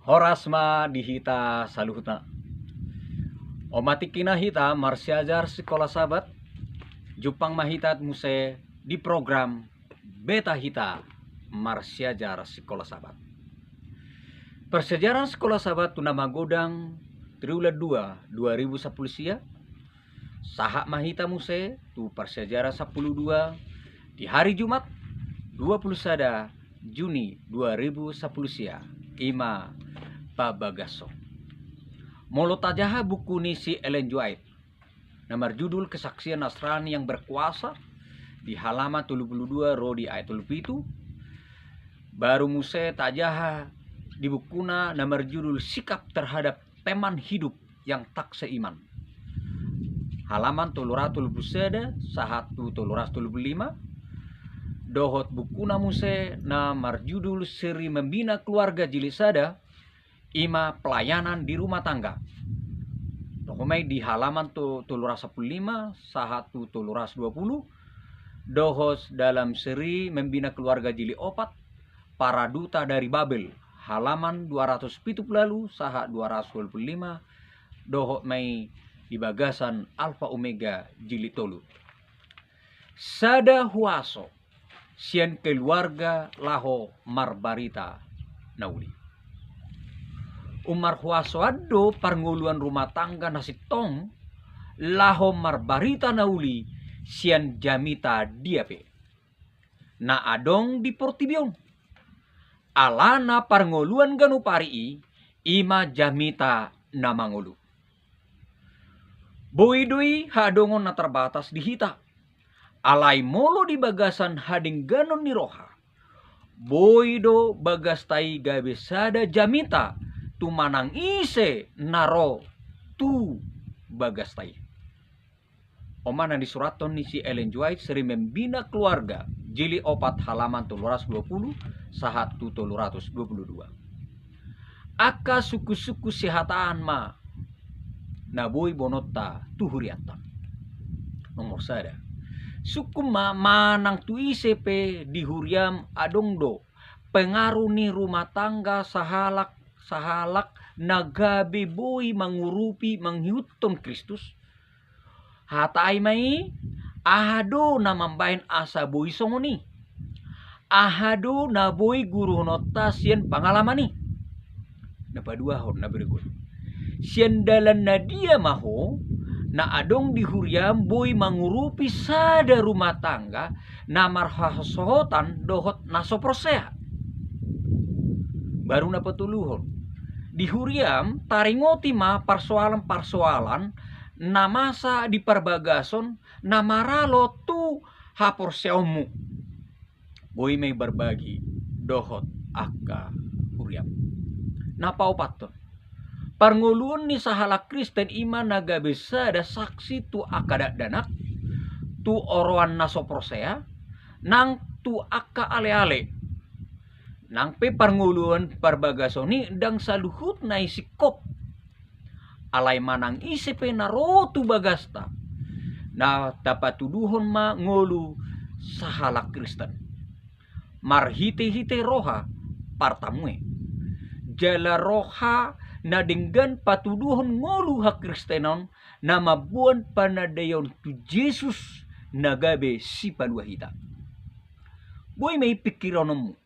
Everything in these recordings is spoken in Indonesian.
Horasma dihita saluhutna. Omatikina hita marsiajar sekolah sahabat. Jupang mahitat muse di program Beta Hita marsiajar sekolah sahabat. Persejarah sekolah sahabat tu nama godang triulat 2 2010 sia. Sahak mahita muse tu persejarah 10 di hari Jumat 21 Juni 2010 sia. Ima Pabagaso. Molo tajaha buku nisi Ellen G. White. Nomor judul Kesaksian Nasrani yang Berkuasa di halaman 32 rodi ayat 7. Baru muse tajaha di bukuna nomor judul Sikap Terhadap Teman Hidup yang Tak Seiman. Halaman 330 sahatu 335. Dohot bukuna muse nomor judul Seri Membina Keluarga Jilisada Ima Pelayanan di Rumah Tangga. Dohomai di halaman 315 sahatu 320. Dohos dalam seri Membina Keluarga Jili Opat Para Duta dari Babel halaman 270 lalu saha 225. Dohot mai di bagasan Alfa Omega Jili Tolu. Sada huaso sian keluarga laho marbarita nauli. Umar huaso ado parnguluan rumah tangga nasi tong laho marbarita nauli sian jamita diape. Na adong di Portibion. Alana parnguluan ganu parii ima jamita namangulu. Boidoi hadongon na terbatas di hita. Alai molo di bagasan hading ganon ni roha. Boido bagastai gabesada jamita tu manang ise naro tu bagastai. Omana di suraton ni si Ellen G. White seri Membina Keluarga jili opat halaman 320 sahatu 322. Aka suku-suku sehataan ma naboi bonota tuhuriata. Nomor sada. Suku ma manang tu isepe di huriam adongdo pengaruh ni rumah tangga sahalak nagabe boy mangurupi manghiuton Kristus. Hatai mai ahado na mambahin asa boy songoni. Ahado na boy guru nota sian pengalaman ni. Napadua hon na berikut. Sian dalan na dia maho na adong di huriam boy mangurupi sada rumah tangga na marhasohotan dohot nasoprosea. Baru na patuluhon. Di huriam taringoti ma persoalan-persoalan na masa di perbagason na maralo tu haporseomu. Boy may berbagi dohot akka huriam. Napaupaton. Parnguluan ni sahala Kristen iman naga bisa ada saksi tu akadak danak tu oroan nasoprosea nang tu akka ale-ale. Nang pe parnguluan parbagasoni dang saluhut na isikop. Alai manang isipe narotu bagasta. Na tapatuduhon ma ngolu sahala Kristen. Marhite-hite roha partamue. Jala roha na dinggan patuduhon ngolu ha Kristenon na mabuan panadayon tu Jesus nagabe si paluahita. Boy may pikironomu.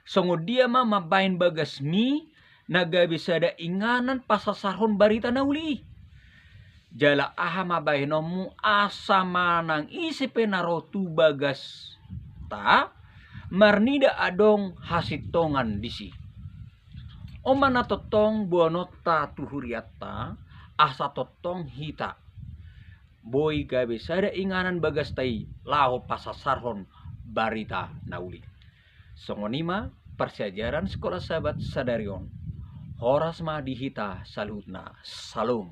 Songo dia ma mabain bagas mi nagabe sada inganan pasasarhon barita na uli. Jala aha mabainomu asa manang isipe narotu bagas ta marnida adong hasitongan disi. Omana totong buanota tuhuriata asa totong hita. Boy gabe sada inganan bagas tai lao pasasarhon barita na uli. Songonima persejaran sekolah sahabat sadarion. Horas ma dihita salutna. Salum.